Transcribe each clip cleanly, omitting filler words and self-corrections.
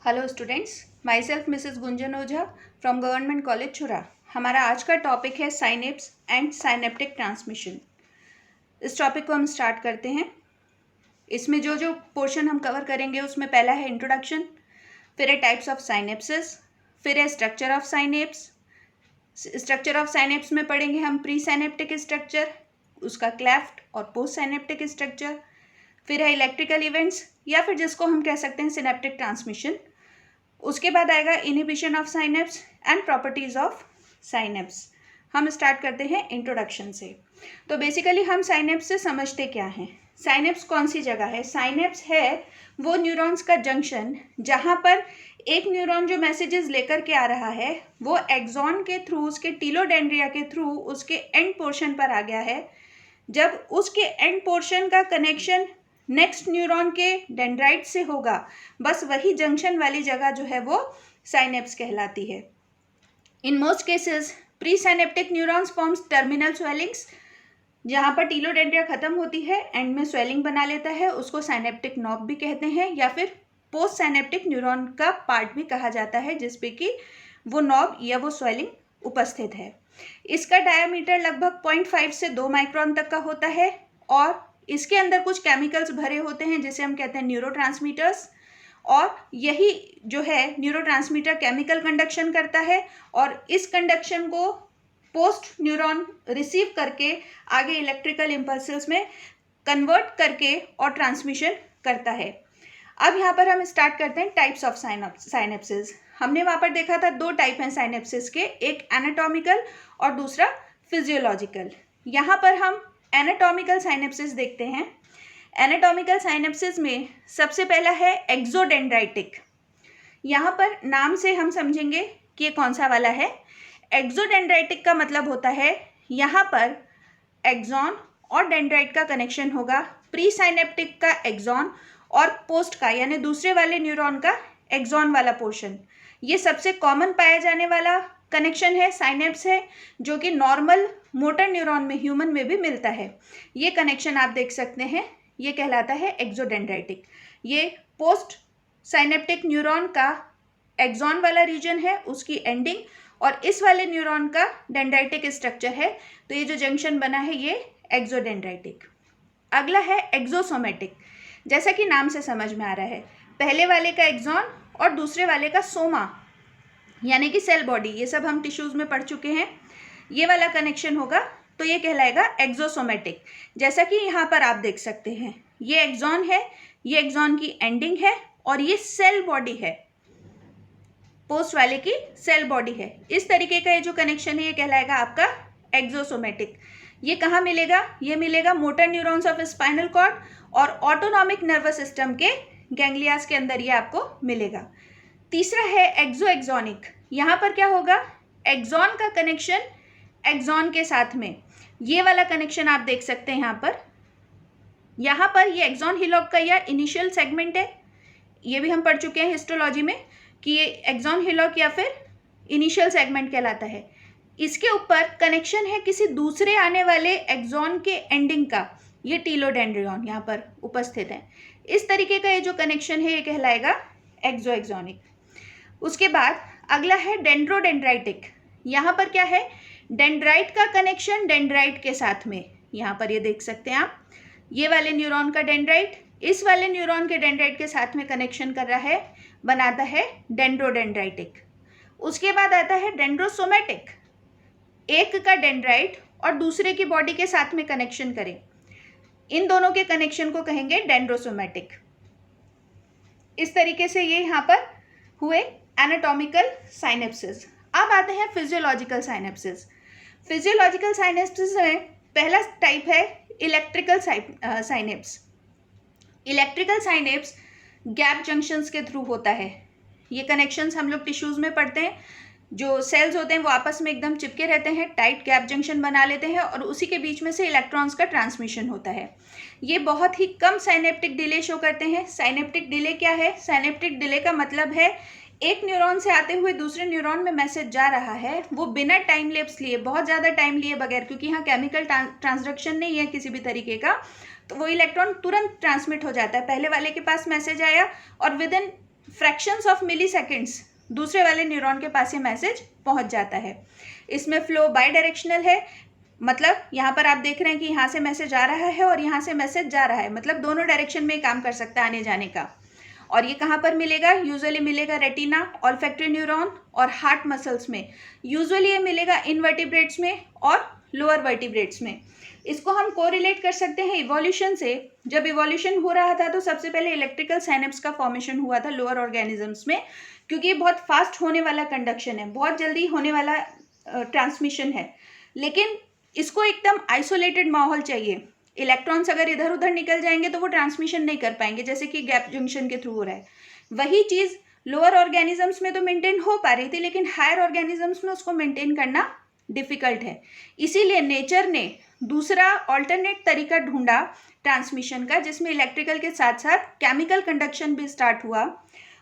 Hello students, my self Mrs Gunjan Ojha from government college छुरा। हमारा आज का टॉपिक है साइनेप्स एंड साइनेप्टिक ट्रांसमिशन। इस टॉपिक को हम स्टार्ट करते हैं। इसमें जो जो पोर्शन हम कवर करेंगे उसमें पहला है इंट्रोडक्शन, फिर है टाइप्स ऑफ साइनेप्सिस, फिर है structure of synapse. Structure of synapse में पढ़ेंगे हम प्री साइनेप्टिक स्ट्रक्चर, उसका क्लेफ्ट और पोस्ट साइनेप्टिक स्ट्रक्चर, फिर है इलेक्ट्रिकल इवेंट्स या फिर जिसको हम कह सकते हैं सिनेप्टिक ट्रांसमिशन। उसके बाद आएगा inhibition of synapse and properties of synapse. हम स्टार्ट करते हैं इंट्रोडक्शन से। तो बेसिकली हम साइनेप्स से समझते क्या हैं। साइनेप्स कौन सी जगह है? साइनेप्स है वो न्यूरॉन्स का जंक्शन जहाँ पर एक न्यूरॉन जो मैसेजेस लेकर के आ रहा है वो एक्सॉन के थ्रू, उसके टीलोडेंड्रिया के थ्रू उसके एंड पोर्शन पर आ गया है। जब उसके एंड पोर्शन का कनेक्शन नेक्स्ट न्यूरॉन के डेंड्राइट से होगा, बस वही जंक्शन वाली जगह जो है वो साइनेप्स कहलाती है। In most cases pre synaptic neurons forms terminal swellings, जहाँ पर टीलोडेंड्रिया खत्म होती है, एंड में स्वेलिंग बना लेता है, उसको साइनेप्टिक नॉब भी कहते हैं या फिर पोस्ट साइनेप्टिक न्यूरॉन का पार्ट भी कहा जाता है, जिसपे कि वो नॉब या वो स्वेलिंग उपस्थित है। इसका डायमीटर लगभग 0.5 से 2 माइक्रोन तक का होता है और इसके अंदर कुछ केमिकल्स भरे होते हैं जिसे हम कहते हैं न्यूरोट्रांसमीटर्स, और यही जो है न्यूरोट्रांसमीटर केमिकल कंडक्शन करता है और इस कंडक्शन को पोस्ट न्यूरॉन रिसीव करके आगे इलेक्ट्रिकल इम्पल्सेस में कन्वर्ट करके और ट्रांसमिशन करता है। अब यहाँ पर हम स्टार्ट करते हैं टाइप्स ऑफ साइनेप्सिस। हमने वहाँ पर देखा था 2 टाइप हैं साइनेप्सिस के, एक एनाटॉमिकल और दूसरा फिजियोलॉजिकल। यहाँ पर हम एनाटॉमिकल साइनेप्सिस देखते हैं। एनाटॉमिकल साइनेप्सिस में सबसे पहला है एक्सोडेंड्राइटिक। यहाँ पर नाम से हम समझेंगे कि ये कौन सा वाला है। एक्सोडेंड्राइटिक का मतलब होता है यहाँ पर एक्सॉन और डेंड्राइट का कनेक्शन होगा, प्री साइनेप्टिक का एक्सॉन और पोस्ट का यानी दूसरे वाले न्यूरॉन का एक्सॉन वाला पोर्शन। ये सबसे कॉमन पाया जाने वाला कनेक्शन है, साइनेप्स है, जो कि नॉर्मल मोटर न्यूरॉन में, ह्यूमन में भी मिलता है। ये कनेक्शन आप देख सकते हैं, ये कहलाता है एक्सोडेंड्राइटिक। ये पोस्ट साइनेप्टिक न्यूरॉन का एक्सॉन वाला रीजन है, उसकी एंडिंग, और इस वाले न्यूरॉन का डेंड्राइटिक स्ट्रक्चर है। तो ये जो जंक्शन बना है ये एक्सोडेंड्राइटिक। अगला है एक्सोसोमेटिक। जैसा कि नाम से समझ में आ रहा है, पहले वाले का एक्सॉन और दूसरे वाले का सोमा यानी कि सेल बॉडी, ये सब हम टिश्यूज में पढ़ चुके हैं। ये वाला कनेक्शन होगा तो ये कहलाएगा एक्सोसोमेटिक। जैसा कि यहाँ पर आप देख सकते हैं, ये एक्सॉन है, ये एक्सॉन की एंडिंग है और ये सेल बॉडी है, पोस्ट वाले की सेल बॉडी है। इस तरीके का ये जो कनेक्शन है ये कहलाएगा आपका एक्सोसोमेटिक। ये कहाँ मिलेगा? ये मिलेगा motor neurons of spinal cord और ऑटोनॉमिक नर्वस सिस्टम के गैंग्लियास के अंदर ये आपको मिलेगा। तीसरा है एक्सोएक्सोनिक। यहाँ पर क्या होगा? एक्सॉन का कनेक्शन एक्सॉन के साथ में, ये वाला कनेक्शन आप देख सकते हैं यहाँ पर ये एक्सॉन हिलॉक का या इनिशियल सेगमेंट है। ये भी हम पढ़ चुके हैं हिस्टोलॉजी में कि ये एक्सॉन हिलॉक या फिर इनिशियल सेगमेंट कहलाता है। इसके ऊपर कनेक्शन है किसी दूसरे आने वाले एक्सॉन के एंडिंग का, ये टीलोडेंड्रियन यहाँ पर उपस्थित है। इस तरीके का ये जो कनेक्शन है ये कहलाएगा एक्सोएक्सोनिक। उसके बाद अगला है डेंड्रोडेंड्राइटिक। यहाँ पर क्या है? डेंड्राइट का कनेक्शन डेंड्राइट के साथ में, यहाँ पर ये देख सकते हैं आप, ये वाले न्यूरॉन का डेंड्राइट इस वाले न्यूरॉन के डेंड्राइट के साथ में कनेक्शन कर रहा है, बनाता है डेंड्रोडेंड्राइटिक। उसके बाद आता है डेंड्रोसोमेटिक। एक का डेंड्राइट और दूसरे की बॉडी के साथ में कनेक्शन करें, इन दोनों के कनेक्शन को कहेंगे डेंड्रोसोमेटिक। इस तरीके से ये यहाँ पर हुए एनाटॉमिकल साइनेप्सिस। अब आते हैं फिजियोलॉजिकल साइनेप्सिस। फिजियोलॉजिकल साइनेप्सिस में पहला टाइप है electrical synapse. Electrical synapse gap junctions के थ्रू होता है। ये कनेक्शंस हम लोग टिश्यूज में पढ़ते हैं, जो सेल्स होते हैं वो आपस में एकदम चिपके रहते हैं, टाइट गैप जंक्शन बना लेते हैं और उसी के बीच में से इलेक्ट्रॉन्स का ट्रांसमिशन होता है। ये बहुत ही कम साइनेप्टिक डिले शो करते हैं। साइनेप्टिक डिले क्या है? साइनेप्टिक डिले का मतलब है एक न्यूरॉन से आते हुए दूसरे न्यूरॉन में मैसेज जा रहा है, वो बिना टाइम लैप्स लिए, बहुत ज़्यादा टाइम लिए बगैर, क्योंकि यहाँ केमिकल ट्रांसडक्शन नहीं है किसी भी तरीके का, तो वो इलेक्ट्रॉन तुरंत ट्रांसमिट हो जाता है। पहले वाले के पास मैसेज आया और within fractions of milliseconds दूसरे वाले न्यूरॉन के पास ये मैसेज पहुंच जाता है। इसमें फ्लो बाई डायरेक्शनल है, मतलब यहाँ पर आप देख रहे हैं कि यहाँ से मैसेज आ रहा है और यहाँ से मैसेज जा रहा है, मतलब दोनों डायरेक्शन में काम कर सकता है आने जाने का। और ये कहाँ पर मिलेगा? यूजुअली मिलेगा रेटिना, ऑल्फैक्टरी न्यूरॉन और हार्ट मसल्स में। यूजुअली ये मिलेगा इनवर्टिब्रेट्स में और लोअर वर्टिब्रेट्स में। इसको हम कोरिलेट कर सकते हैं इवोल्यूशन से। जब इवोल्यूशन हो रहा था तो सबसे पहले इलेक्ट्रिकल साइनेप्स का फॉर्मेशन हुआ था लोअर ऑर्गेनिजम्स में, क्योंकि ये बहुत फास्ट होने वाला कंडक्शन है, बहुत जल्दी होने वाला ट्रांसमिशन है। लेकिन इसको एकदम आइसोलेटेड माहौल चाहिए। इलेक्ट्रॉन्स अगर इधर उधर निकल जाएंगे तो वो ट्रांसमिशन नहीं कर पाएंगे, जैसे कि गैप जंक्शन के थ्रू हो रहा है। वही चीज़ लोअर ऑर्गेनिजम्स में तो मेंटेन हो पा रही थी, लेकिन हायर ऑर्गेनिजम्स में उसको मेंटेन करना डिफिकल्ट है। इसीलिए नेचर ने दूसरा ऑल्टरनेट तरीका ढूंढा ट्रांसमिशन का, जिसमें इलेक्ट्रिकल के साथ साथ केमिकल कंडक्शन भी स्टार्ट हुआ।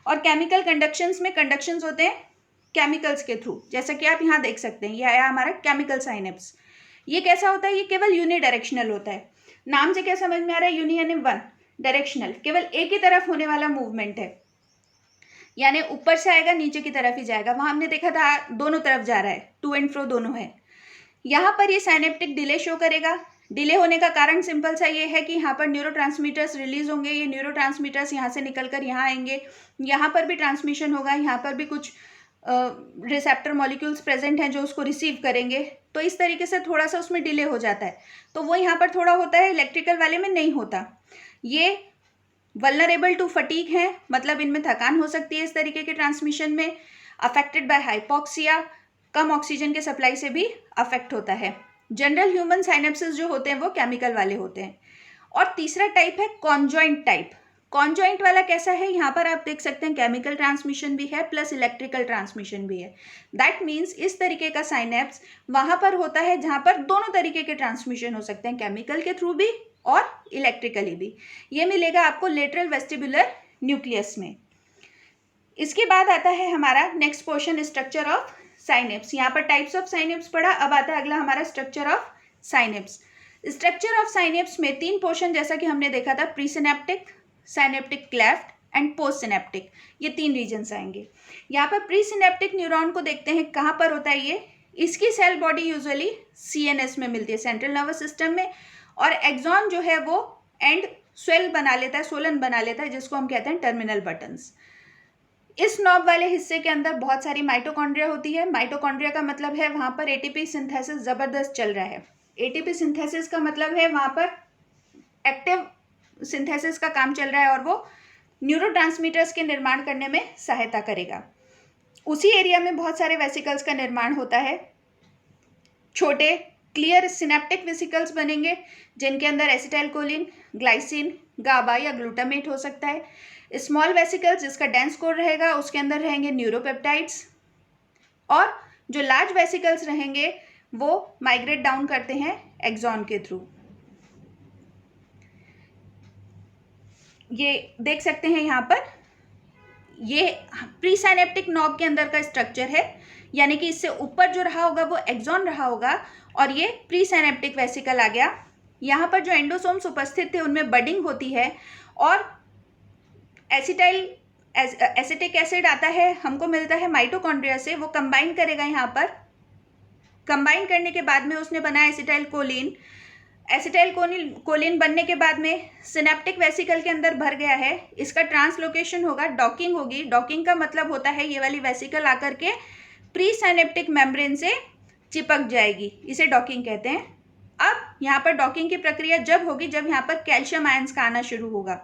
और केमिकल कंडक्शंस में कंडक्शंस होते हैं केमिकल्स के थ्रू, जैसा कि आप यहाँ देख सकते हैं। ये आया हमारा केमिकल साइनेप्स। ये कैसा होता है? ये केवल यूनिडायरेक्शनल होता है। नाम से क्या समझ में आ रहा है? यूनि यानी वन, डायरेक्शनल केवल एक ही तरफ होने वाला मूवमेंट है, यानी ऊपर से आएगा नीचे की तरफ ही जाएगा। वहां हमने देखा था दोनों तरफ जा रहा है, टू एंड फ्रो दोनों है। यहाँ पर ये साइनेप्टिक डिले शो करेगा। डिले होने का कारण सिंपल सा ये है कि यहाँ पर न्यूरोट्रांसमीटर्स रिलीज होंगे, ये न्यूरोट्रांसमीटर्स यहाँ से निकलकर यहाँ आएंगे, यहाँ पर भी ट्रांसमिशन होगा, यहाँ पर भी कुछ रिसेप्टर मॉलिक्यूल्स प्रेजेंट हैं जो उसको रिसीव करेंगे। तो इस तरीके से थोड़ा सा उसमें डिले हो जाता है। तो वो यहाँ पर थोड़ा होता है, इलेक्ट्रिकल वाले में नहीं होता। ये वल्नरेबल टू फटीग हैं, मतलब इनमें थकान हो सकती है इस तरीके के ट्रांसमिशन में। Affected by hypoxia, come oxygen के सप्लाई से भी अफेक्ट होता है। जनरल ह्यूमन साइनेप्सिस जो होते हैं वो केमिकल वाले होते हैं। और तीसरा टाइप है कॉन्जॉइंट टाइप। कॉन्जॉइंट वाला कैसा है? यहाँ पर आप देख सकते हैं केमिकल ट्रांसमिशन भी है प्लस इलेक्ट्रिकल ट्रांसमिशन भी है। दैट मीन्स इस तरीके का साइनेप्स वहाँ पर होता है जहाँ पर दोनों तरीके के ट्रांसमिशन हो सकते हैं, केमिकल के थ्रू भी और इलेक्ट्रिकली भी। ये मिलेगा आपको लेटरल वेस्टिबुलर न्यूक्लियस में। इसके बाद आता है हमारा next portion, structure of synapse. यहाँ पर टाइप्स ऑफ साइनेप्स पढ़ा, अब आता है अगला हमारा structure of synapse. Structure of synapse में तीन पोर्शन जैसा कि हमने देखा था, pre synaptic, synaptic cleft and post synaptic, ये तीन रीजन्स आएंगे। यहाँ पर प्री सिनेप्टिक न्यूरॉन को देखते हैं कहाँ पर होता है ये। इसकी सेल बॉडी यूजुअली CNS में मिलती है, सेंट्रल नर्वस सिस्टम में। और एक्सॉन जो है वो एंड स्वेल बना लेता है, सोलन बना लेता है, जिसको हम कहते हैं टर्मिनल बटन्स। इस नॉब वाले हिस्से के अंदर बहुत सारी माइटोकॉन्ड्रिया होती है। माइटोकॉन्ड्रिया का मतलब है वहाँ पर ATP सिंथेसिस ज़बरदस्त चल रहा है। ATP सिंथेसिस का मतलब है वहाँ पर एक्टिव सिंथेसिस का काम चल रहा है और वो न्यूरोट्रांसमीटर्स के निर्माण करने में सहायता करेगा। उसी एरिया में बहुत सारे वेसिकल्स का निर्माण होता है। छोटे क्लियर सिनेप्टिक वेसिकल्स बनेंगे जिनके अंदर एसिटाइलकोलिन, ग्लाइसिन, गाबा या ग्लूटामेट हो सकता है। स्मॉल वेसिकल्स जिसका डेंस कोर रहेगा उसके अंदर रहेंगे न्यूरोपेप्टाइड्स। और जो लार्ज वेसिकल्स रहेंगे वो माइग्रेट डाउन करते हैं एक्सॉन के थ्रू। ये देख सकते हैं यहाँ पर, ये प्री साइनेप्टिक नॉब के अंदर का स्ट्रक्चर है, यानी कि इससे ऊपर जो रहा होगा वो एक्सॉन रहा होगा और ये प्री साइनेप्टिक वेसिकल आ गया। यहाँ पर जो एंडोसोम्स उपस्थित थे उनमें बडिंग होती है और एसिटिक एसिड आता है, हमको मिलता है माइटोकॉन्ड्रिया से, वो कंबाइन करेगा यहाँ पर। कंबाइन करने के बाद में उसने बनाया एसिटाइलकोलिन। एसिटाइलकोलिन बनने के बाद में सिनेप्टिक वेसिकल के अंदर भर गया है। इसका ट्रांसलोकेशन होगा, डॉकिंग होगी। डॉकिंग का मतलब होता है ये वाली वेसिकल आकर के प्री साइनेप्टिक मेम्ब्रेन से चिपक जाएगी, इसे डॉकिंग कहते हैं। अब यहाँ पर डॉकिंग की प्रक्रिया जब होगी जब यहाँ पर कैल्शियम आयंस का आना शुरू होगा।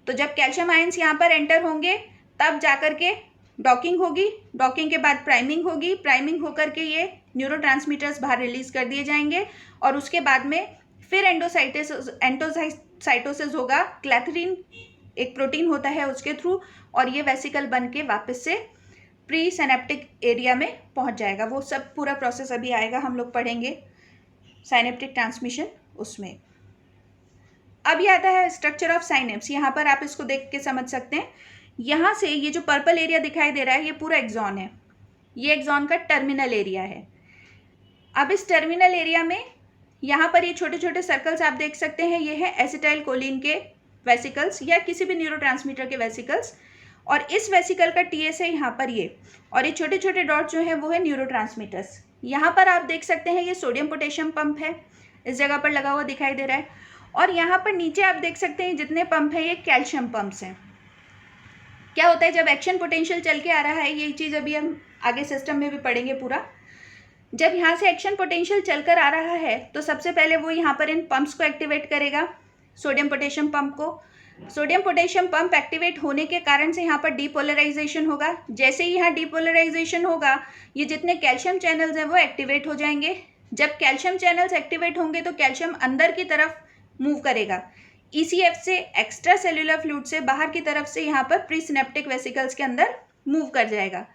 तो जब कैल्शियम आयंस यहाँ पर एंटर होंगे तब जाकर के डॉकिंग होगी। डॉकिंग के बाद प्राइमिंग होगी। प्राइमिंग होकर के ये न्यूरोट्रांसमीटर्स बाहर रिलीज कर दिए जाएंगे और उसके बाद में फिर एंडोसाइटोसिस होगा। क्लैथरीन एक प्रोटीन होता है उसके थ्रू, और ये वेसिकल बन के वापस से प्री सिनेप्टिक एरिया में पहुंच जाएगा। वो सब पूरा प्रोसेस अभी आएगा, हम लोग पढ़ेंगे साइनेप्टिक ट्रांसमिशन उसमें। अब ये आता है स्ट्रक्चर ऑफ साइनेप्स। यहाँ पर आप इसको देख के समझ सकते हैं। यहाँ से ये जो पर्पल एरिया दिखाई दे रहा है ये पूरा एक्सॉन है, ये एक्सॉन का टर्मिनल एरिया है। अब इस टर्मिनल एरिया में यहाँ पर ये छोटे छोटे सर्कल्स आप देख सकते हैं, ये है एसिटाइलकोलिन के वेसिकल्स या किसी भी न्यूरोट्रांसमीटर के वेसिकल्स। और इस वेसिकल का टीएस है यहाँ पर ये, और ये छोटे छोटे डॉट जो है वो है न्यूरोट्रांसमीटर्स। यहाँ पर आप देख सकते हैं ये सोडियम पोटेशियम पंप है, इस जगह पर लगा हुआ दिखाई दे रहा है। और यहाँ पर नीचे आप देख सकते हैं जितने पंप हैं ये कैल्शियम पंप्स हैं। क्या होता है जब एक्शन पोटेंशियल चल के आ रहा है, ये चीज़ अभी हम आगे सिस्टम में भी पढ़ेंगे पूरा। जब यहाँ से एक्शन पोटेंशियल चलकर आ रहा है तो सबसे पहले वो यहाँ पर इन पंप्स को एक्टिवेट करेगा, सोडियम पोटेशियम पंप को। सोडियम पोटेशियम पंप एक्टिवेट होने के कारण से यहाँ पर डीपोलराइजेशन होगा। जैसे ही यहाँ डीपोलराइजेशन होगा, ये जितने कैल्शियम चैनल्स हैं वो एक्टिवेट हो जाएंगे। जब कैल्शियम चैनल्स एक्टिवेट होंगे तो कैल्शियम अंदर की तरफ मूव करेगा, ईसीएफ से, एक्स्ट्रा सेल्यूलर फ्लूइड से बाहर की तरफ से यहाँ पर प्री सिनेप्टिक वेसिकल्स के अंदर मूव कर जाएगा।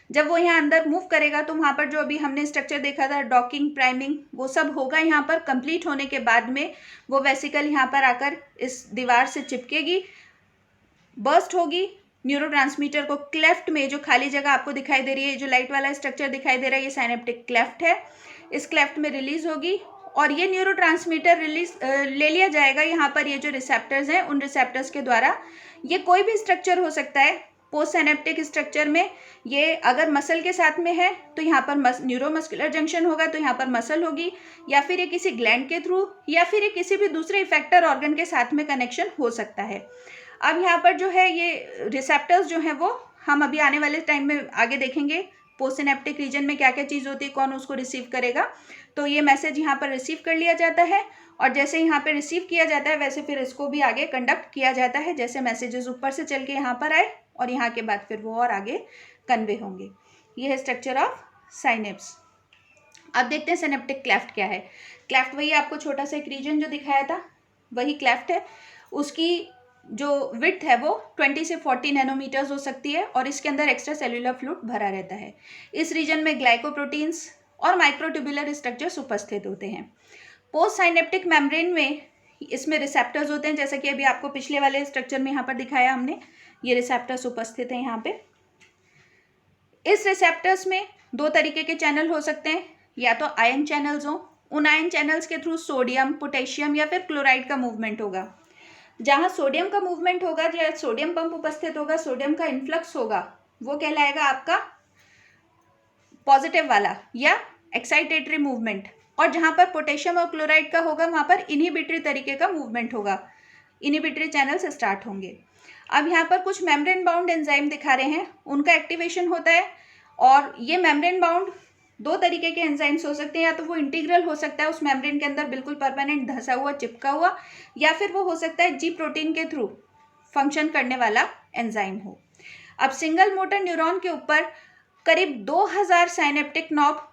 जब वो यहाँ अंदर मूव करेगा तो वहाँ पर जो अभी हमने स्ट्रक्चर देखा था, डॉकिंग, प्राइमिंग, वो सब होगा। यहाँ पर कंप्लीट होने के बाद में वो वेसिकल यहाँ पर आकर इस दीवार से चिपकेगी, बर्स्ट होगी, न्यूरोट्रांसमीटर को क्लेफ्ट में, जो खाली जगह आपको दिखाई दे रही है, जो लाइट वाला स्ट्रक्चर दिखाई दे रहा है, ये साइनेप्टिक क्लेफ्ट है, इस क्लेफ्ट में रिलीज होगी और ये न्यूरोट्रांसमीटर रिलीज ले लिया जाएगा। यहाँ पर ये जो रिसेप्टर्स हैं उन रिसेप्टर्स के द्वारा, ये कोई भी स्ट्रक्चर हो सकता है। पोस्ट साइनेप्टिक स्ट्रक्चर में ये अगर मसल के साथ में है तो यहाँ पर न्यूरोमस्कुलर जंक्शन होगा, तो यहाँ पर मसल होगी, या फिर ये किसी ग्लैंड के थ्रू, या फिर ये किसी भी दूसरे इफेक्टर ऑर्गन के साथ में कनेक्शन हो सकता है। अब यहाँ पर जो है ये रिसेप्टर्स जो हैं वो हम अभी आने वाले टाइम में आगे देखेंगे, पोस्ट सिनेप्टिक रीजन में क्या क्या चीज़ होती है, कौन उसको रिसीव करेगा। तो ये मैसेज यहाँ पर रिसीव कर लिया जाता है और जैसे यहाँ पे रिसीव किया जाता है वैसे फिर इसको भी आगे कंडक्ट किया जाता है, जैसे मैसेजेस ऊपर से चल के यहाँ पर आए और यहाँ के बाद फिर वो और आगे कन्वे होंगे। ये है स्ट्रक्चर ऑफ साइनेप्स। अब देखते हैं सिनेप्टिक क्लेफ्ट क्या है। क्लेफ्ट वही आपको छोटा सा एक रीजन जो दिखाया था वही क्लेफ्ट है। उसकी जो विड्थ है वो 20 से 40 नैनोमीटर्स हो सकती है और इसके अंदर एक्स्ट्रा सेल्यूलर फ्लूइड भरा रहता है। इस रीजन में ग्लाइकोप्रोटीन्स और माइक्रोट्यूबुलर स्ट्रक्चर्स उपस्थित होते हैं। पोस्ट साइनेप्टिक मेम्ब्रेन में इसमें रिसेप्टर्स होते हैं, जैसा कि अभी आपको पिछले वाले स्ट्रक्चर में यहाँ पर दिखाया हमने, ये रिसेप्टर्स उपस्थित हैं यहाँ पे। इस रिसेप्टर्स में दो तरीके के चैनल हो सकते हैं, या तो आयन चैनल्स हो, उन आयन चैनल्स के थ्रू सोडियम, पोटेशियम या फिर क्लोराइड का मूवमेंट होगा। जहाँ सोडियम का मूवमेंट होगा, जहाँ सोडियम पंप उपस्थित होगा, सोडियम का इन्फ्लक्स होगा, वो कहलाएगा आपका पॉजिटिव वाला या एक्साइटेटरी मूवमेंट। और जहाँ पर पोटेशियम और क्लोराइड का होगा वहाँ पर इनहिबिटरी तरीके का मूवमेंट होगा, इनहिबिटरी चैनल से स्टार्ट होंगे। अब यहाँ पर कुछ मेम्ब्रेन बाउंड एंजाइम दिखा रहे हैं, उनका एक्टिवेशन होता है। और ये मेम्ब्रेन बाउंड दो तरीके के एंजाइम्स हो सकते हैं, या तो वो इंटीग्रल हो सकता है, उस मेम्ब्रेन के अंदर बिल्कुल परमानेंट धंसा हुआ, चिपका हुआ, या फिर वो हो सकता है जी प्रोटीन के थ्रू फंक्शन करने वाला एंजाइम हो। अब सिंगल मोटर न्यूरॉन के ऊपर करीब 2000 साइनेप्टिक नॉब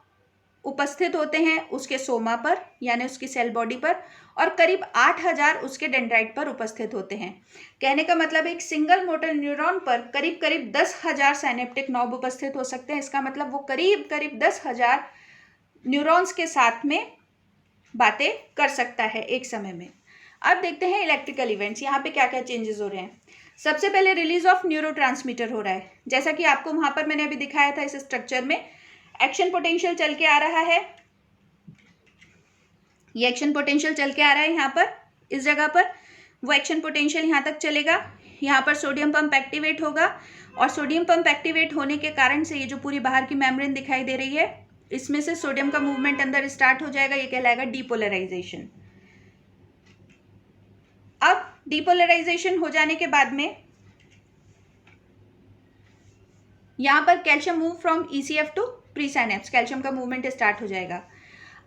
उपस्थित होते हैं उसके सोमा पर, यानी उसकी सेल बॉडी पर, और करीब 8000 उसके डेंड्राइट पर उपस्थित होते हैं। कहने का मतलब एक सिंगल मोटर न्यूरॉन पर करीब करीब 10,000 साइनेप्टिक नॉब उपस्थित हो सकते हैं। इसका मतलब वो करीब करीब 10,000 न्यूरॉन्स के साथ में बातें कर सकता है एक समय में। अब देखते हैं इलेक्ट्रिकल इवेंट्स, यहाँ पे क्या क्या चेंजेस हो रहे हैं। सबसे पहले रिलीज ऑफ न्यूरोट्रांसमीटर हो रहा है, जैसा कि आपको वहाँ पर मैंने अभी दिखाया था। इस स्ट्रक्चर में एक्शन पोटेंशियल चल के आ रहा है, ये एक्शन पोटेंशियल चल के आ रहा है यहाँ पर, इस जगह पर वो एक्शन पोटेंशियल यहाँ तक चलेगा। यहाँ पर सोडियम पंप एक्टिवेट होगा और सोडियम पंप एक्टिवेट होने के कारण से ये जो पूरी बाहर की मेम्ब्रेन दिखाई दे रही है, इसमें से सोडियम का मूवमेंट अंदर स्टार्ट हो जाएगा, ये कहलाएगा डीपोलराइजेशन। अब डीपोलराइजेशन हो जाने के बाद में यहाँ पर calcium move from ECF to presynapse, calcium का मूवमेंट स्टार्ट हो जाएगा।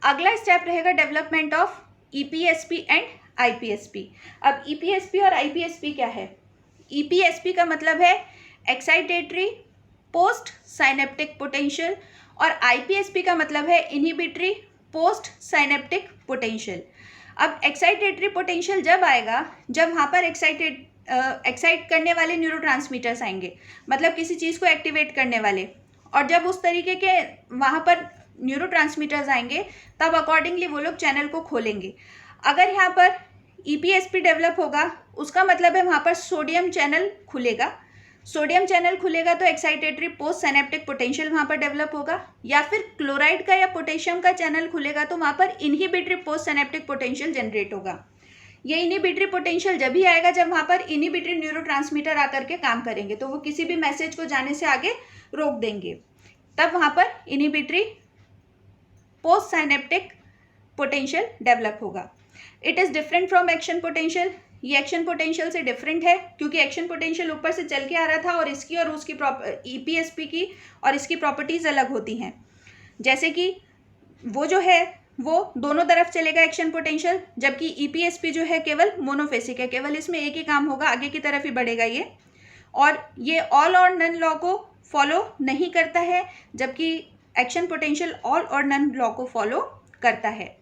अगला स्टेप रहेगा development of EPSP and IPSP. अब ईपीएसपी और आईपीएसपी क्या है? ईपीएसपी का मतलब है एक्साइटेटरी पोस्ट साइनेप्टिक पोटेंशियल और आईपीएसपी का मतलब है इनहिबिटरी पोस्ट साइनेप्टिक पोटेंशियल। अब एक्साइटेटरी पोटेंशियल जब आएगा जब वहाँ पर एक्साइट करने वाले न्यूरोट्रांसमीटर्स आएंगे, मतलब किसी चीज़ को एक्टिवेट करने वाले, और जब उस तरीके के वहाँ पर न्यूरोट्रांसमीटर्स आएंगे तब अकॉर्डिंगली वो लोग चैनल को खोलेंगे। अगर यहाँ पर ईपीएसपी डेवलप होगा उसका मतलब है वहाँ पर सोडियम चैनल खुलेगा। सोडियम चैनल खुलेगा तो एक्साइटेटरी पोस्ट साइनेप्टिक पोटेंशियल वहाँ पर डेवलप होगा, या फिर क्लोराइड का या पोटेशियम का चैनल खुलेगा तो वहाँ पर inhibitory post synaptic potential generate होगा। ये इनहिबिटरी पोटेंशियल जब ही आएगा जब वहाँ पर इनहिबिटरी न्यूरोट्रांसमीटर आकर के काम करेंगे, तो वो किसी भी मैसेज को जाने से आगे रोक देंगे, तब वहाँ पर inhibitory post synaptic potential develop होगा। It is different from action potential. ये एक्शन पोटेंशियल से डिफरेंट है क्योंकि एक्शन पोटेंशियल ऊपर से चल के आ रहा था और इसकी और उसकी ईपीएसपी की और इसकी प्रॉपर्टीज़ अलग होती हैं। जैसे कि वो जो है वो दोनों तरफ चलेगा एक्शन पोटेंशियल, जबकि ईपीएसपी जो है केवल मोनोफेसिक है, केवल इसमें एक ही काम होगा, आगे की तरफ ही बढ़ेगा ये। और ये ऑल और नन लॉ को फॉलो नहीं करता है, जबकि action potential all or none law को फॉलो करता है।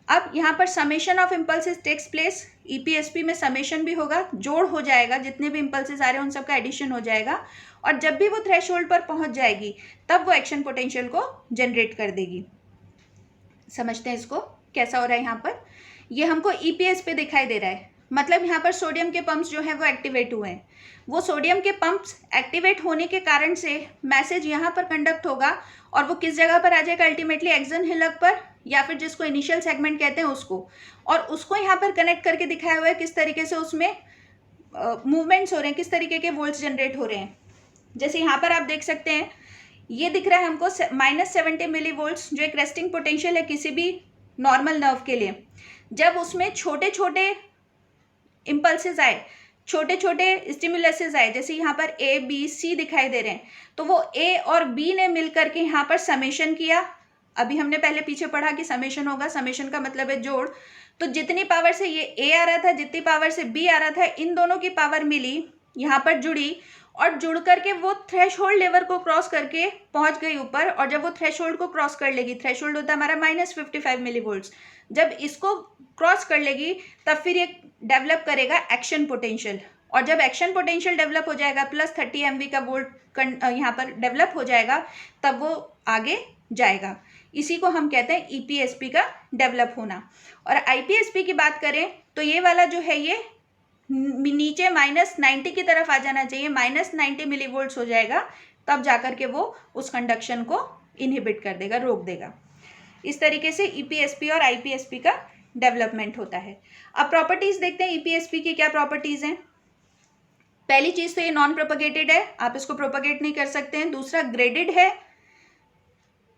अब यहाँ पर summation of impulses takes place. EPSP में समेशन भी होगा, जोड़ हो जाएगा, जितने भी इम्पल्सेस आ रहे हैं उन सबका एडिशन हो जाएगा, और जब भी वो थ्रेशोल्ड पर पहुँच जाएगी तब वो एक्शन पोटेंशियल को जनरेट कर देगी। समझते हैं इसको कैसा हो रहा है। यहाँ पर ये हमको ईपीएस पे दिखाई दे रहा है, मतलब यहाँ पर सोडियम के पंप्स जो हैं वो एक्टिवेट हुए हैं। वो सोडियम के पंप्स एक्टिवेट होने के कारण से मैसेज यहाँ पर कंडक्ट होगा और वो किस जगह पर आ जाएगा अल्टीमेटली, एक्सन हिलक पर, या फिर जिसको इनिशियल सेगमेंट कहते हैं उसको, और उसको यहाँ पर कनेक्ट करके दिखाया हुआ है किस तरीके से उसमें मूवमेंट्स हो रहे हैं, किस तरीके के वोल्ट्स जनरेट हो रहे हैं। जैसे यहाँ पर आप देख सकते हैं, ये दिख रहा है हमको -70 मिली वोल्ट्स, जो एक रेस्टिंग पोटेंशियल है किसी भी नॉर्मल नर्व के लिए। जब उसमें छोटे छोटे इम्पल्सेस आए, छोटे छोटे स्टिमुलसेस आए, जैसे यहाँ पर ए बी सी दिखाई दे रहे हैं, तो वो ए और बी ने मिलकर के यहाँ पर समेशन किया। अभी हमने पहले पीछे पढ़ा कि समेशन होगा, समेशन का मतलब है जोड़। तो जितनी पावर से ये ए आ रहा था, जितनी पावर से बी आ रहा था, इन दोनों की पावर मिली, यहाँ पर जुड़ी, और जुड़ करके वो थ्रेशोल्ड लेवल को क्रॉस करके पहुंच गई ऊपर। और जब वो थ्रेशोल्ड को क्रॉस कर लेगी, थ्रेशोल्ड होता है हमारा -55 मिली वोल्ट्स, जब इसको क्रॉस कर लेगी तब फिर ये डेवलप करेगा एक्शन पोटेंशियल। और जब एक्शन पोटेंशियल डेवलप हो जाएगा, +30 MV का वोल्ट यहाँ पर डेवलप हो जाएगा, तब वो आगे जाएगा। इसी को हम कहते हैं ईपीएसपी का डेवलप होना। और आईपीएसपी की बात करें तो ये वाला जो है ये नीचे -90 की तरफ आ जाना चाहिए, -90 मिली वोल्ट्स हो जाएगा, तब जाकर के वो उस कंडक्शन को इनहिबिट कर देगा, रोक देगा। इस तरीके से ईपीएसपी और आईपीएसपी का डेवलपमेंट होता है। अब प्रॉपर्टीज देखते हैं ईपीएसपी की क्या प्रॉपर्टीज हैं। पहली चीज तो ये नॉन प्रोपगेटेड है, आप इसको प्रोपगेट नहीं कर सकते हैं। दूसरा ग्रेडेड है।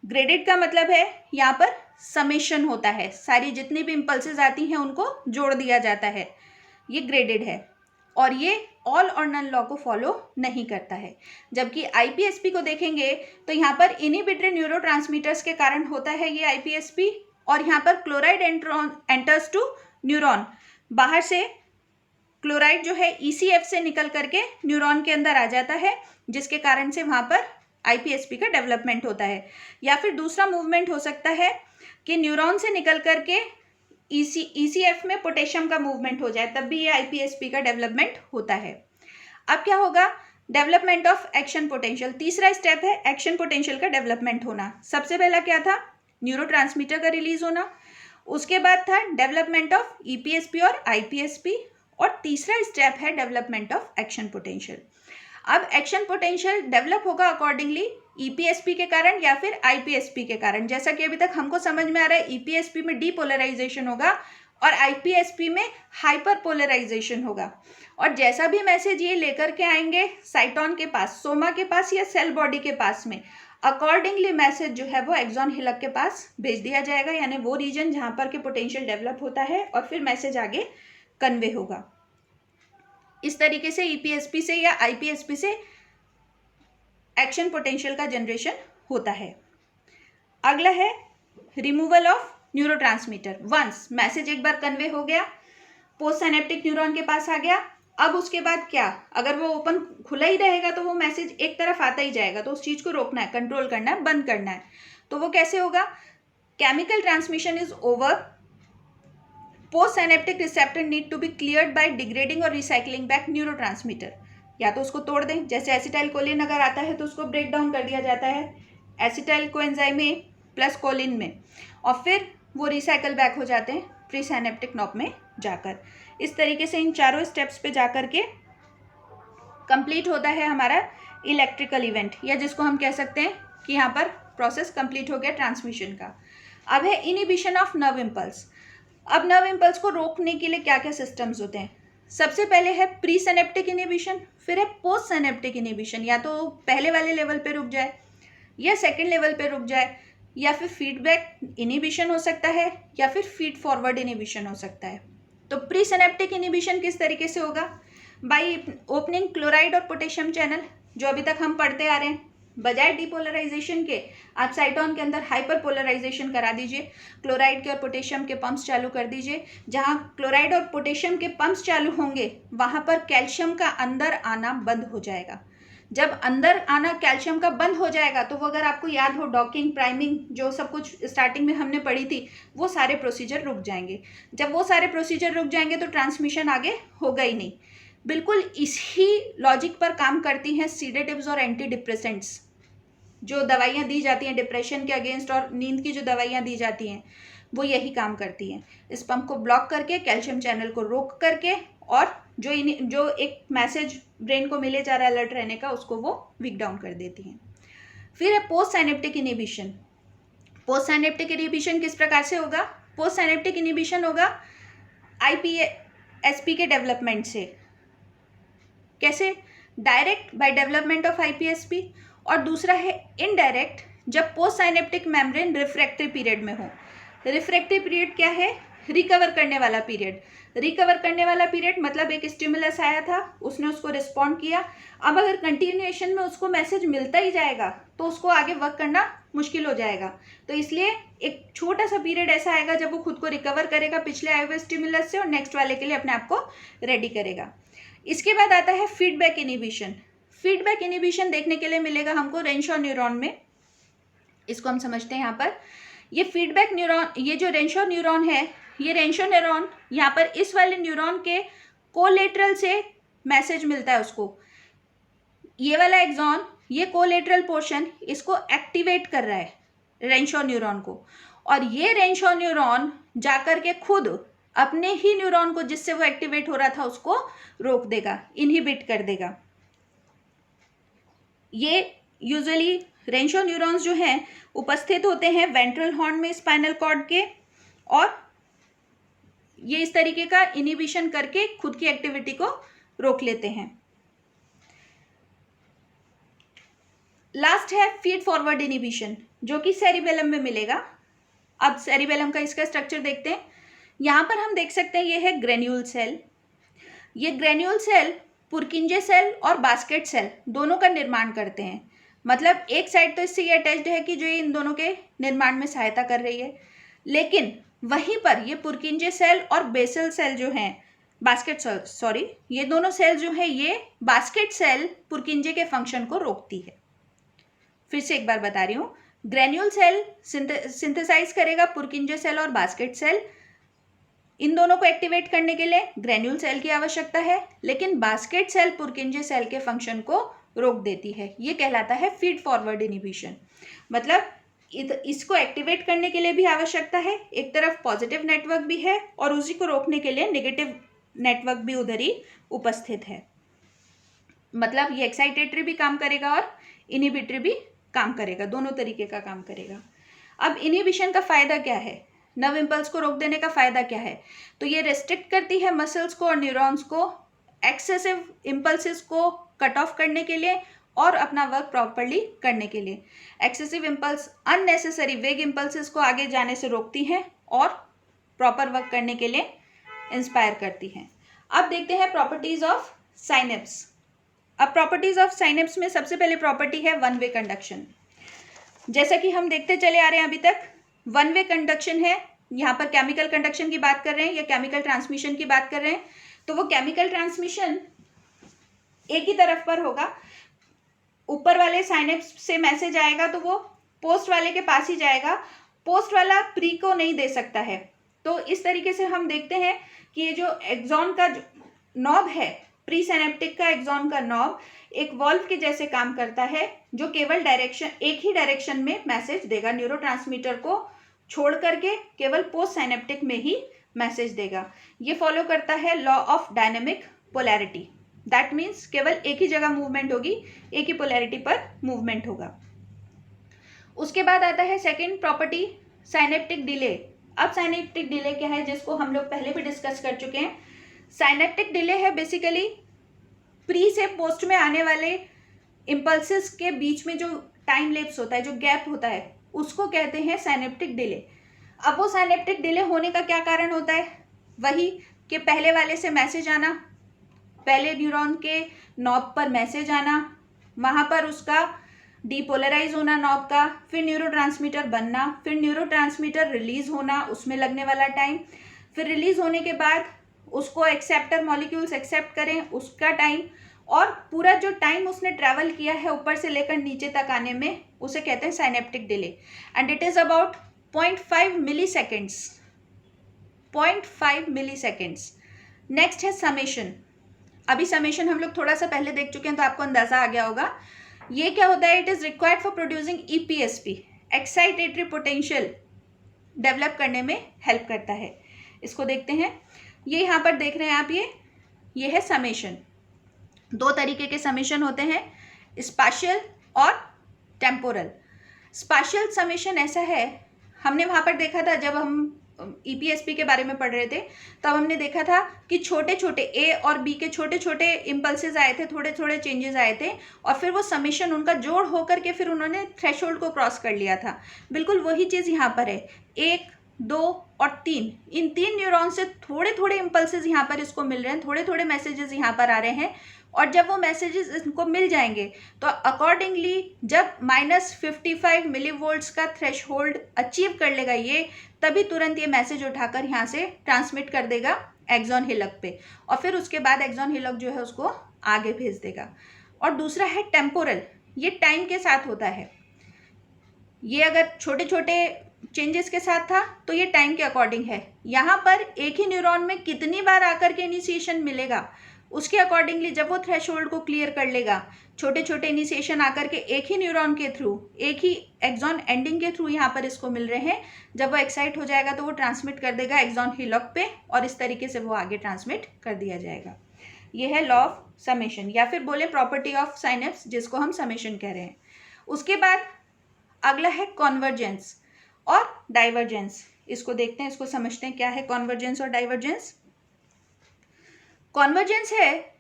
ग्रेडेड का मतलब है यहाँ पर समेशन होता है, सारी जितनी भी इम्पल्सेस आती हैं उनको जोड़ दिया जाता है, ये ग्रेडेड है। और ये ऑल और नन लॉ को फॉलो नहीं करता है। जबकि आईपीएसपी को देखेंगे तो यहाँ पर इनहिबिटरी न्यूरोट्रांसमीटर्स के कारण होता है ये आईपीएसपी, और यहाँ पर क्लोराइड एंटर्स टू न्यूरॉन, बाहर से क्लोराइड जो है ईसीएफ से निकल करके न्यूरॉन के अंदर आ जाता है, जिसके कारण से वहाँ पर आईपीएसपी का डेवलपमेंट होता है। या फिर दूसरा मूवमेंट हो सकता है कि न्यूरॉन से निकल करके ईसीएफ में पोटेशियम का मूवमेंट हो जाए, तब भी ये आईपीएसपी का डेवलपमेंट होता है। अब क्या होगा, डेवलपमेंट ऑफ एक्शन पोटेंशियल। तीसरा स्टेप है एक्शन पोटेंशियल का डेवलपमेंट होना। सबसे पहला क्या था, न्यूरोट्रांसमीटर का रिलीज होना, उसके बाद था डेवलपमेंट ऑफ ईपीएसपी और आईपीएसपी, और तीसरा स्टेप है डेवलपमेंट ऑफ एक्शन पोटेंशियल। अब एक्शन पोटेंशियल डेवलप होगा अकॉर्डिंगली ईपीएसपी के कारण या फिर आईपीएसपी के कारण। जैसा कि अभी तक हमको समझ में आ रहा है, ईपीएसपी में डीपोलराइजेशन होगा और आईपीएसपी में हाइपर पोलराइजेशन होगा। और जैसा भी मैसेज ये लेकर के आएंगे साइटोन के पास, सोमा के पास या सेल बॉडी के पास में, अकॉर्डिंगली मैसेज जो है वो एक्सॉन हिलक के पास भेज दिया जाएगा, यानी वो रीजन जहाँ पर के पोटेंशियल डेवलप होता है, और फिर मैसेज आगे कन्वे होगा। इस तरीके से ईपीएसपी से या आईपीएसपी से एक्शन पोटेंशियल का जनरेशन होता है। अगला है removal of neurotransmitter. Once message एक बार कन्वे हो गया, पोस्ट साइनेप्टिक न्यूरॉन के पास आ गया, अब उसके बाद क्या, अगर वो ओपन खुला ही रहेगा तो वो मैसेज एक तरफ आता ही जाएगा, तो उस चीज़ को रोकना है, कंट्रोल करना है, बंद करना है। तो वो कैसे होगा, chemical transmission is over, post synaptic receptor need to be cleared by degrading or recycling back neurotransmitter. या तो उसको तोड़ दें, जैसे एसिटाइल कोलिन अगर आता है तो उसको ब्रेक डाउन कर दिया जाता है acetyl coenzyme A plus choline में, और फिर वो रिसाइकल बैक हो जाते हैं प्री साइनेप्टिक नॉब में जाकर। इस तरीके से इन चारों स्टेप्स पे जाकर के कंप्लीट होता है हमारा इलेक्ट्रिकल इवेंट, या जिसको हम कह सकते हैं कि यहाँ पर प्रोसेस कंप्लीट हो गया ट्रांसमिशन का। अब है इनहिबिशन ऑफ नर्व इम्पल्स। अब नर्व इम्पल्स को रोकने के लिए क्या क्या सिस्टम्स होते हैं? सबसे पहले है प्री सिनेप्टिक इनिबिशन, फिर है पोस्ट सिनेप्टिक इनिबिशन। या तो पहले वाले लेवल पे रुक जाए या सेकंड लेवल पे रुक जाए, या फिर फीडबैक इनिबिशन हो सकता है, या फिर फीड फॉरवर्ड इनिबिशन हो सकता है। तो प्री सिनेप्टिक इनिबिशन किस तरीके से होगा? बाय ओपनिंग क्लोराइड और पोटेशियम चैनल, जो अभी तक हम पढ़ते आ रहे हैं। बजाय डिपोलराइजेशन के आप साइटोन के अंदर हाइपर पोलराइजेशन करा दीजिए, क्लोराइड के और पोटेशियम के पंप्स चालू कर दीजिए। जहां क्लोराइड और पोटेशियम के पंप्स चालू होंगे वहां पर कैल्शियम का अंदर आना बंद हो जाएगा। जब अंदर आना कैल्शियम का बंद हो जाएगा तो वो, अगर आपको याद हो, डॉकिंग, प्राइमिंग, जो सब कुछ स्टार्टिंग में हमने पढ़ी थी, वो सारे प्रोसीजर रुक जाएंगे। जब वो सारे प्रोसीजर रुक जाएंगे तो ट्रांसमिशन आगे होगा ही नहीं। बिल्कुल इसी लॉजिक पर काम करती हैं सीडेटिव्स और एंटी डिप्रेसेंट्स, जो दवाइयाँ दी जाती हैं डिप्रेशन के अगेंस्ट और नींद की जो दवाइयाँ दी जाती हैं वो यही काम करती हैं। इस पंप को ब्लॉक करके, कैल्शियम चैनल को रोक करके, और जो एक मैसेज ब्रेन को मिले जा रहा है अलर्ट रहने का, उसको वो वीक डाउन कर देती हैं। फिर है post synaptic inhibition. Post synaptic inhibition किस प्रकार से होगा? पोस्ट साइनेप्टिक इनिबिशन होगा आईपीएसपी के डेवलपमेंट से। कैसे? डायरेक्ट बाय डेवलपमेंट ऑफ आईपीएसपी, और दूसरा है इनडायरेक्ट, जब post synaptic membrane refractive period में हो। रिफ्रैक्टिव पीरियड क्या है? रिकवर करने वाला पीरियड। रिकवर करने वाला पीरियड मतलब एक स्टिमुलस आया था, उसने उसको रिस्पॉन्ड किया। अब अगर कंटिन्यूएशन में उसको मैसेज मिलता ही जाएगा तो उसको आगे वर्क करना मुश्किल हो जाएगा। तो इसलिए एक छोटा सा पीरियड ऐसा आएगा जब वो खुद को रिकवर करेगा पिछले आए हुए स्टिमुलस से, और नेक्स्ट वाले के लिए अपने आप को रेडी करेगा। इसके बाद आता है फीडबैक इनिबिशन। फीडबैक इनिबिशन देखने के लिए मिलेगा हमको रेनशॉ न्यूरॉन में। इसको हम समझते हैं यहाँ पर। ये फीडबैक न्यूरॉन, ये जो रेनशॉ न्यूरॉन है, ये रेनशॉ न्यूरॉन यहाँ पर इस वाले न्यूरॉन के कोलेटरल से मैसेज मिलता है उसको। ये वाला एक्सॉन, ये कोलेटरल पोर्शन, इसको एक्टिवेट कर रहा है रेनशॉ न्यूरॉन को, और ये रेनशॉ न्यूरॉन जाकर के खुद अपने ही न्यूरॉन को जिससे वो एक्टिवेट हो रहा था उसको रोक देगा, इनहिबिट कर देगा। ये यूजुअली रेनशॉ न्यूरॉन्स जो हैं उपस्थित होते हैं वेंट्रल हॉर्न में स्पाइनल कॉर्ड के, और ये इस तरीके का इनिबिशन करके खुद की एक्टिविटी को रोक लेते हैं। लास्ट है फीड फॉरवर्ड इनिबिशन, जो कि सेरिबेलम में मिलेगा। अब सेरिबेलम का इसका स्ट्रक्चर देखते हैं। यहाँ पर हम देख सकते हैं ये है ग्रेन्यूल सेल। ये ग्रेन्यूल सेल पुर्किंजे सेल और बास्केट सेल दोनों का निर्माण करते हैं। मतलब एक साइड तो इससे ये अटैच्ड है कि जो इन दोनों के निर्माण में सहायता कर रही है, लेकिन वहीं पर ये पुर्किंजे सेल और बेसल सेल जो हैं, बास्केट सेल, सॉरी, ये दोनों सेल जो है, ये बास्केट सेल पुर्किंजे के फंक्शन को रोकती है। फिर से एक बार बता रही हूँ, ग्रेन्यूल सेल सिंथेसाइज करेगा पुर्किंजे सेल और बास्केट सेल। इन दोनों को एक्टिवेट करने के लिए ग्रेन्यूल सेल की आवश्यकता है, लेकिन बास्केट सेल पुर्किंजे सेल के फंक्शन को रोक देती है। ये कहलाता है फीड फॉरवर्ड इनिबिशन। मतलब इसको एक्टिवेट करने के लिए भी आवश्यकता है, एक तरफ पॉजिटिव नेटवर्क भी है और उसी को रोकने के लिए नेगेटिव नेटवर्क भी उधर ही उपस्थित है। मतलब ये एक्साइटेटरी भी काम करेगा और इनिबिटरी भी काम करेगा, दोनों तरीके का काम करेगा। अब इनिबिशन का फायदा क्या है? नर्व इम्पल्स को रोक देने का फायदा क्या है? तो ये रेस्ट्रिक्ट करती है मसल्स को और न्यूरॉन्स को एक्सेसिव इम्पल्सेस को कट ऑफ करने के लिए और अपना वर्क प्रॉपर्ली करने के लिए। एक्सेसिव इम्पल्स, अननेसेसरी वेग इम्पल्सेस को आगे जाने से रोकती हैं और प्रॉपर वर्क करने के लिए इंस्पायर करती हैं। अब देखते हैं प्रॉपर्टीज ऑफ साइनेप्स। अब प्रॉपर्टीज ऑफ साइनेप्स में सबसे पहले प्रॉपर्टी है वन वे कंडक्शन। जैसा कि हम देखते चले आ रहे हैं अभी तक, वन वे कंडक्शन है। यहाँ पर केमिकल कंडक्शन की बात कर रहे हैं या केमिकल ट्रांसमिशन की बात कर रहे हैं, तो वो केमिकल ट्रांसमिशन एक ही तरफ पर होगा। ऊपर वाले साइनेप्स से मैसेज आएगा तो वो पोस्ट वाले के पास ही जाएगा, पोस्ट वाला प्री को नहीं दे सकता है। तो इस तरीके से हम देखते हैं कि ये जो एक्सॉन का नॉब है, प्री सिनेप्टिक का एक्सॉन का नॉब एक वॉल्व के जैसे काम करता है, जो केवल एक ही डायरेक्शन में मैसेज देगा, न्यूरोट्रांसमीटर को छोड़ करके केवल पोस्ट साइनेप्टिक में ही मैसेज देगा। ये फॉलो करता है law of dynamic polarity. That means केवल एक ही जगह मूवमेंट होगी, एक ही पोलैरिटी पर मूवमेंट होगा। उसके बाद आता है सेकेंड प्रॉपर्टी, साइनेप्टिक डिले। अब साइनेप्टिक डिले क्या है, जिसको हम लोग पहले भी डिस्कस कर चुके हैं। साइनेप्टिक डिले है बेसिकली प्री से पोस्ट में आने वाले इम्पल्सेस के बीच में जो टाइम लैप्स होता है, जो गैप होता है, उसको कहते हैं साइनेप्टिक डिले। अब वो साइनेप्टिक डिले होने का क्या कारण होता है, वही कि पहले वाले से मैसेज आना, पहले न्यूरॉन के नॉब पर मैसेज आना, वहाँ पर उसका डीपोलराइज होना नॉब का, फिर न्यूरोट्रांसमीटर बनना, फिर न्यूरोट्रांसमीटर रिलीज होना, उसमें लगने वाला टाइम, फिर रिलीज होने के बाद उसको एक्सेप्टर मॉलिक्यूल्स एक्सेप्ट करें, उसका टाइम, और पूरा जो टाइम उसने ट्रैवल किया है ऊपर से लेकर नीचे तक आने में, उसे कहते हैं synaptic delay. And it is about 0.5 milliseconds, 0.5 milliseconds. Next है समेशन। अभी समेशन हम लोग थोड़ा सा पहले देख चुके हैं, तो आपको अंदाजा आ गया होगा। ये क्या होता है, it is required for producing EPSP, excitatory potential develop करने में हेल्प करता है। इसको देखते हैं, ये यहाँ पर देख रहे हैं आप, ये है समेशन। दो तरीके के समेशन होते हैं, स्पाशियल और टेम्पोरल। स्पाशियल समेशन ऐसा है, हमने वहाँ पर देखा था जब हम EPSP के बारे में पढ़ रहे थे, तब हमने देखा था कि छोटे छोटे A और B के छोटे छोटे इम्पल्सेस आए थे, थोड़े थोड़े चेंजेस आए थे, और फिर वो समेशन उनका जोड़ होकर के फिर उन्होंने थ्रेशोल्ड को क्रॉस कर लिया था। बिल्कुल वही चीज़ यहाँ पर है। 1, 2 और 3, इन 3 न्यूरॉन से थोड़े थोड़े इम्पल्सेस यहाँ पर इसको मिल रहे हैं, थोड़े थोड़े मैसेजेस यहाँ पर आ रहे हैं, और जब वो मैसेजेस इनको मिल जाएंगे तो अकॉर्डिंगली जब -55 मिलीवोल्ट्स का थ्रेशहोल्ड अचीव कर लेगा ये, तभी तुरंत ये मैसेज उठाकर यहाँ से ट्रांसमिट कर देगा एक्सॉन हिलक पे, और फिर उसके बाद एक्सॉन हिलक जो है उसको आगे भेज देगा। और दूसरा है टेम्पोरल, ये टाइम के साथ होता है। ये अगर छोटे छोटे चेंजेस के साथ था तो ये टाइम के अकॉर्डिंग है। यहाँ पर एक ही न्यूरॉन में कितनी बार आकर के इनिशिएशन मिलेगा, उसके अकॉर्डिंगली जब वो थ्रेशोल्ड को क्लियर कर लेगा, छोटे छोटे इनिशिएशन आकर के एक ही न्यूरॉन के थ्रू, एक ही एक्सॉन एंडिंग के थ्रू यहाँ पर इसको मिल रहे हैं, जब वो एक्साइट हो जाएगा तो वो ट्रांसमिट कर देगा एक्सॉन हिलॉक पे, और इस तरीके से वो आगे ट्रांसमिट कर दिया जाएगा। ये है लॉ ऑफ समेशन, या फिर बोले प्रॉपर्टी ऑफ साइनेप्स, जिसको हम समेशन कह रहे हैं। उसके बाद अगला है कॉन्वर्जेंस और डाइवर्जेंस। इसको देखते हैं, इसको समझते हैं क्या है कॉन्वर्जेंस और डाइवर्जेंस। कॉन्वर्जेंस है,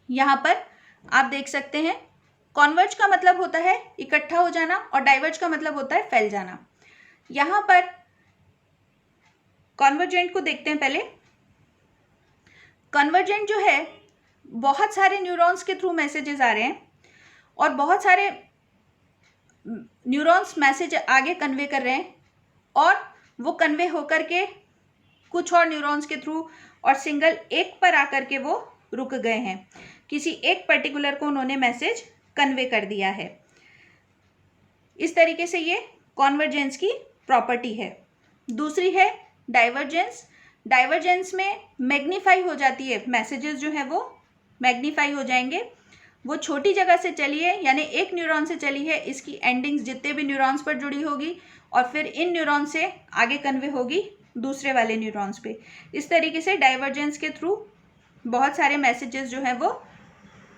यहाँ पर आप देख सकते हैं, कॉन्वर्ज का मतलब होता है इकट्ठा हो जाना, और डाइवर्ज का मतलब होता है फैल जाना। यहाँ पर कॉन्वर्जेंट को देखते हैं पहले। कन्वर्जेंट जो है, बहुत सारे न्यूरॉन्स के थ्रू मैसेजेस आ रहे हैं, और बहुत सारे न्यूरॉन्स मैसेज आगे कन्वे कर रहे हैं, और वो कन्वे होकर के कुछ और न्यूरॉन्स के थ्रू और सिंगल एक पर आकर के वो रुक गए हैं, किसी एक पर्टिकुलर को उन्होंने मैसेज कन्वे कर दिया है। इस तरीके से ये कॉन्वर्जेंस की प्रॉपर्टी है। दूसरी है डाइवर्जेंस। डाइवर्जेंस में मैग्नीफाई हो जाती है, मैसेजेस जो है वो मैग्नीफाई हो जाएंगे। वो छोटी जगह से चली है, यानी एक न्यूरॉन से चली है, इसकी एंडिंग्स जितने भी न्यूरॉन्स पर जुड़ी होगी, और फिर इन न्यूरॉन से आगे कन्वे होगी दूसरे वाले न्यूरॉन्स पे। इस तरीके से डाइवर्जेंस के थ्रू बहुत सारे मैसेजेस जो हैं वो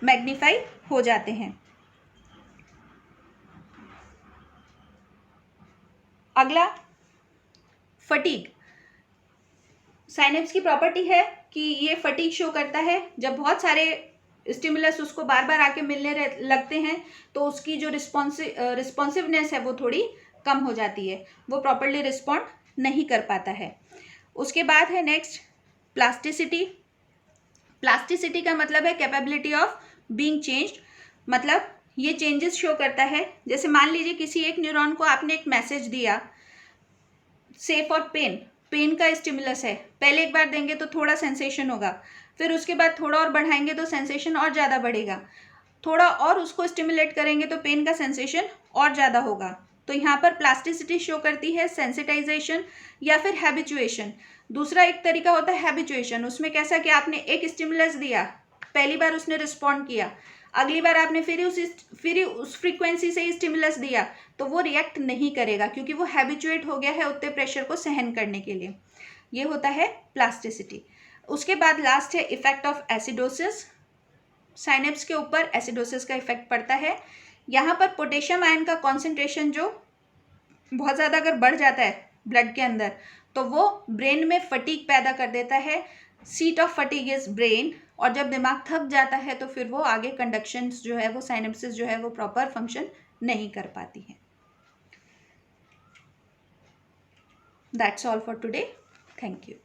मैग्नीफाई हो जाते हैं। अगला फटीग। साइनेप्स की प्रॉपर्टी है कि ये फटीग शो करता है, जब बहुत सारे स्टिमुलस उसको बार बार आके मिलने लगते हैं तो उसकी जो रिस्पॉन्सिवनेस है वो थोड़ी कम हो जाती है, वो प्रॉपरली रिस्पॉन्ड नहीं कर पाता है। उसके बाद है नेक्स्ट प्लास्टिसिटी। प्लास्टिसिटी का मतलब है कैपेबिलिटी ऑफ बीइंग चेंज्ड, मतलब ये चेंजेस शो करता है। जैसे मान लीजिए किसी एक न्यूरॉन को आपने एक मैसेज दिया, सेफ और पेन का स्टिमुलस है, पहले एक बार देंगे तो थोड़ा सेंसेशन होगा, फिर उसके बाद थोड़ा और बढ़ाएंगे तो सेंसेशन और ज़्यादा बढ़ेगा, थोड़ा और उसको स्टिमुलेट करेंगे तो पेन का सेंसेशन और ज़्यादा होगा। तो यहाँ पर प्लास्टिसिटी शो करती है सेंसिटाइजेशन या फिर हैबिचुएशन। दूसरा एक तरीका होता है हैबिचुएशन, उसमें कैसा कि आपने एक स्टिमुलस दिया, पहली बार उसने रिस्पॉन्ड किया, अगली बार आपने फिर उस फ्रीक्वेंसी से ही स्टिमुलस दिया तो वो रिएक्ट नहीं करेगा, क्योंकि वो हैबिचुएट हो गया है उतने प्रेशर को सहन करने के लिए। ये होता है प्लास्टिसिटी। उसके बाद लास्ट है इफेक्ट ऑफ एसिडोसिस। साइनेप्स के ऊपर एसिडोसिस का इफेक्ट पड़ता है। यहाँ पर पोटेशियम आयन का कॉन्सेंट्रेशन जो बहुत ज़्यादा अगर बढ़ जाता है ब्लड के अंदर, तो वो ब्रेन में फटीग पैदा कर देता है। Seat of fatigue is brain. और जब दिमाग थक जाता है तो फिर वो आगे कंडक्शंस जो है, वो साइनेप्सिस जो है वो प्रॉपर फंक्शन नहीं कर पाती है। That's all for today. Thank you.